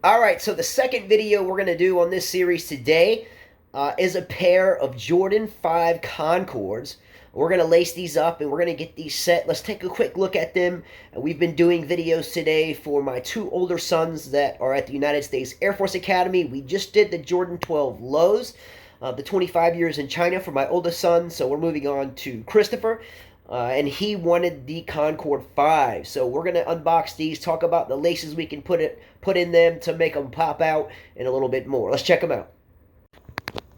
All right, so the second video we're going to do on this series today is a pair of Jordan 5 Concords. We're going to lace these up and we're going to get these set. Let's take a quick look at them. We've been doing videos today for my two older sons that are at the United States Air Force Academy. We just did the Jordan 12 lows, the 25 years in China for my oldest son. So we're moving on to Christopher. And he wanted the Concord 5. So we're going to unbox these, talk about the laces we can put in them to make them pop out, and a little bit more. Let's check them out.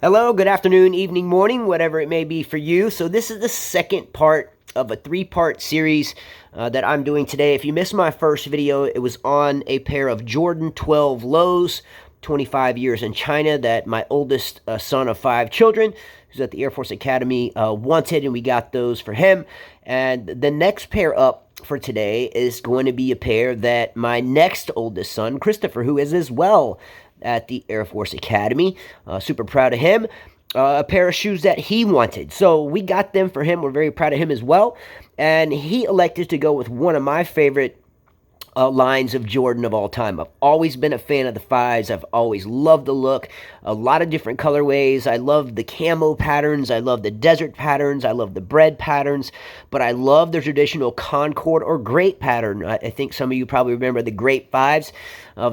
Hello, good afternoon, evening, morning, whatever it may be for you. So this is the second part of a three-part series that I'm doing today. If you missed my first video, it was on a pair of Jordan 12 lows, 25 years in China, that my oldest son of 5 children, who's at the Air Force Academy, wanted, and we got those for him. And the next pair up for today is going to be a pair that my next oldest son, Christopher, who is as well at the Air Force Academy, super proud of him, a pair of shoes that he wanted. So we got them for him. We're very proud of him as well. And he elected to go with one of my favorite lines of Jordan of all time. I've always been a fan of the 5s. I've always loved the look. A lot of different colorways. I love the camo patterns. I love the desert patterns. I love the bread patterns. But I love the traditional Concord or grape pattern. I think some of you probably remember the grape 5s.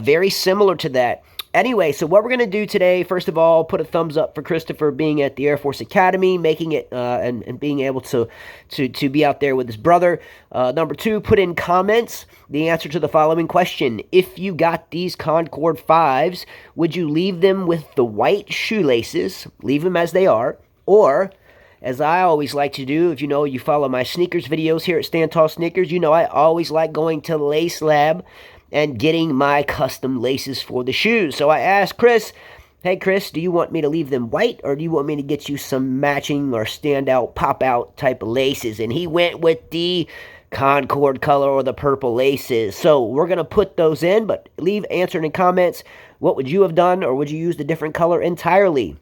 Very similar to that. Anyway, so what we're going to do today, first of all, put a thumbs up for Christopher being at the Air Force Academy, making it and being able to be out there with his brother. Number 2, put in comments the answer to the following question. If you got these Concord 5s, would you leave them with the white shoelaces, leave them as they are, or, as I always like to do, if you follow my sneakers videos here at Stand Tall Sneakers, I always like going to Lace Lab and getting my custom laces for the shoes. So I asked Chris, hey Chris, do you want me to leave them white, or do you want me to get you some matching or standout, pop-out type of laces? And he went with the Concord color or the purple laces. So we're going to put those in, but leave answer in comments. What would you have done, or would you use the different color entirely?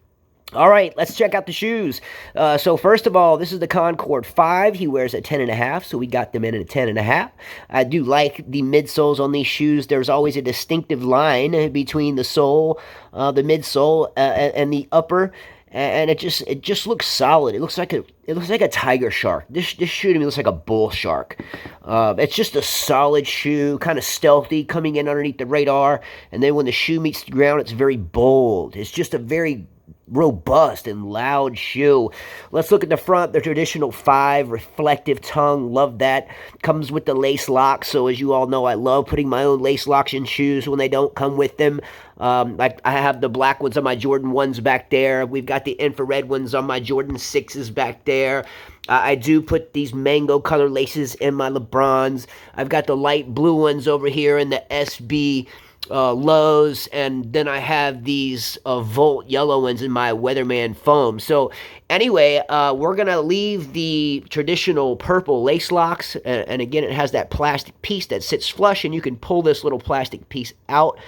All right, let's check out the shoes. So first of all, this is the Concord 5. He wears a 10.5, so we got them in at a 10.5. I do like the midsoles on these shoes. There's always a distinctive line between the sole, the midsole, and the upper, and it just looks solid. It looks like a tiger shark. This shoe to me looks like a bull shark. It's just a solid shoe, kind of stealthy, coming in underneath the radar, and then when the shoe meets the ground, it's very bold. It's just a very robust and loud shoe. Let's look at the front. The traditional 5 reflective tongue. Love that. Comes with the lace locks. So as you all know, I love putting my own lace locks in shoes when they don't come with them. Like I have the black ones on my Jordan 1s back there. We've got the infrared ones on my Jordan 6s back there. I do put these mango color laces in my LeBrons. I've got the light blue ones over here in the SB lows, and then I have these Volt yellow ones in my Weatherman foam. So anyway, we're going to leave the traditional purple lace locks, and again, it has that plastic piece that sits flush, and you can pull this little plastic piece out,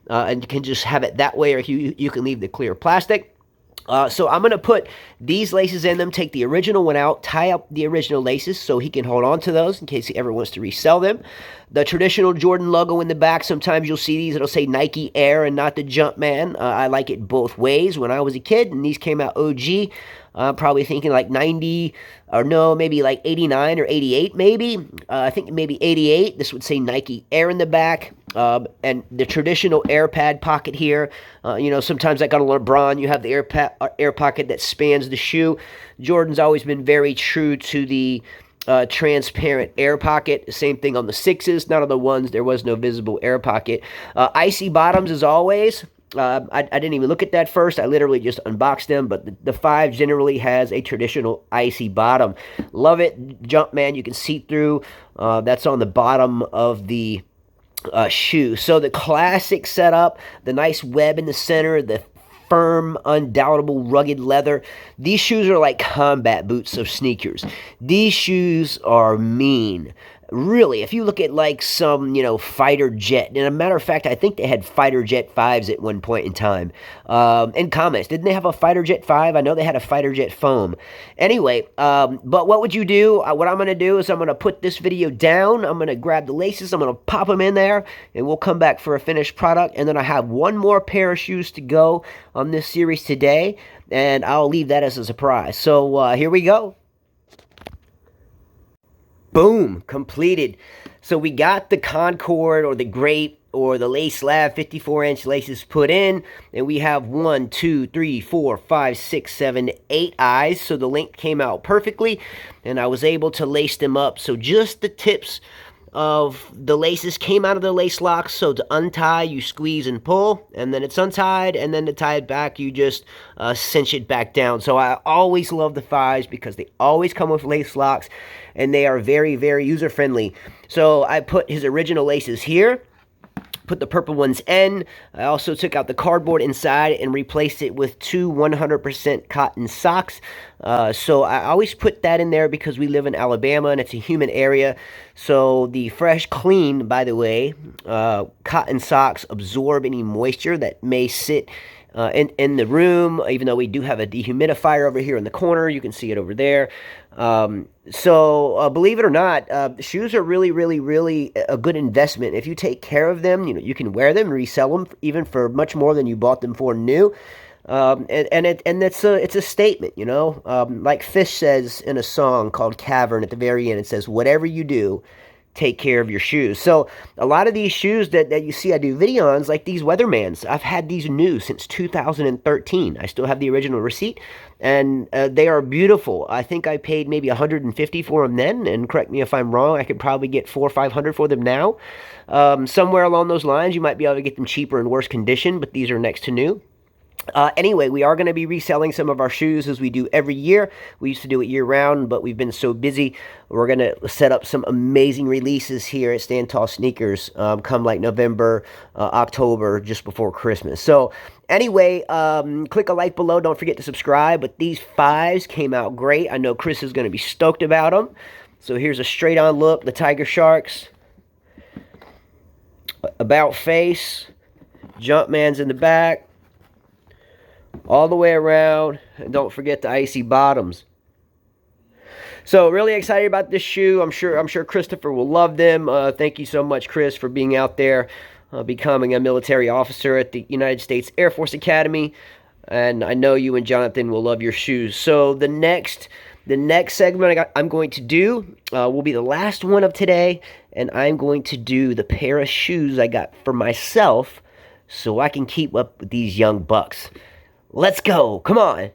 and you can just have it that way, or you can leave the clear plastic. So I'm going to put these laces in them, take the original one out, tie up the original laces so he can hold on to those in case he ever wants to resell them. The traditional Jordan logo in the back, sometimes you'll see these, it'll say Nike Air and not the Jumpman. I like it both ways. When I was a kid and these came out OG, probably thinking like 90, or no, maybe like 89 or 88 maybe. I think maybe 88. This would say Nike Air in the back. And the traditional air pad pocket here. Sometimes like on a LeBron, you have the air pocket that spans the shoe. Jordan's always been very true to the transparent air pocket. Same thing on the 6s. Not on the 1s. There was no visible air pocket. Icy bottoms as always. I didn't even look at that first. I literally just unboxed them, but the 5 generally has a traditional icy bottom. Love it. Jumpman, you can see through. That's on the bottom of the shoe. So the classic setup, the nice web in the center, the firm, undoubtable, rugged leather. These shoes are like combat boots of sneakers. These shoes are mean. Really, if you look at like some, fighter jet, and a matter of fact, I think they had fighter jet 5s at one point in time. In comments, didn't they have a fighter jet 5? I know they had a fighter jet foam. Anyway, but what would you do? What I'm going to do is I'm going to put this video down. I'm going to grab the laces. I'm going to pop them in there, and we'll come back for a finished product. And then I have one more pair of shoes to go on this series today, and I'll leave that as a surprise. So here we go. Boom, completed. So we got the Concord or the Grape or the Lace Lab 54-inch laces put in, and we have 1, 2, 3, 4, 5, 6, 7, 8 eyes. So the length came out perfectly, and I was able to lace them up. So just the tips of the laces came out of the lace locks. So to untie, you squeeze and pull, and then it's untied, and then to tie it back, you just cinch it back down. So I always love the 5s because they always come with lace locks, and they are very, very user-friendly. So I put his original laces here, put the purple ones in. I also took out the cardboard inside and replaced it with 2 100% cotton socks. So I always put that in there because we live in Alabama and it's a humid area. So the fresh, clean, by the way, cotton socks absorb any moisture that may sit in the room, even though we do have a dehumidifier over here in the corner. You can see it over there. So believe it or not, shoes are really, really, really a good investment. If you take care of them, you can wear them, resell them, even for much more than you bought them for new. And it's a statement, like Fish says in a song called Cavern at the very end. It says, whatever you do, take care of your shoes. So a lot of these shoes that you see I do video on, like these Weathermans, I've had these new since 2013. I still have the original receipt, and they are beautiful. I think I paid maybe $150 for them then, and correct me if I'm wrong, I could probably get $400 or $500 for them now. Somewhere along those lines, you might be able to get them cheaper in worse condition, but these are next to new. Anyway, we are going to be reselling some of our shoes as we do every year. We used to do it year-round, but we've been so busy. We're going to set up some amazing releases here at Stand Tall Sneakers come like November, October, just before Christmas. So anyway, click a like below. Don't forget to subscribe. But these 5s came out great. I know Chris is going to be stoked about them. So here's a straight-on look. The Tiger Sharks. About face. Jumpman's in the back. All the way around, and don't forget the icy bottoms. So really excited about this shoe. I'm sure Christopher will love them. Thank you so much, Chris, for being out there, becoming a military officer at the United States Air Force Academy. And I know you and Jonathan will love your shoes. So the next segment I'm going to do will be the last one of today, and I'm going to do the pair of shoes I got for myself so I can keep up with these young bucks. Let's go. Come on.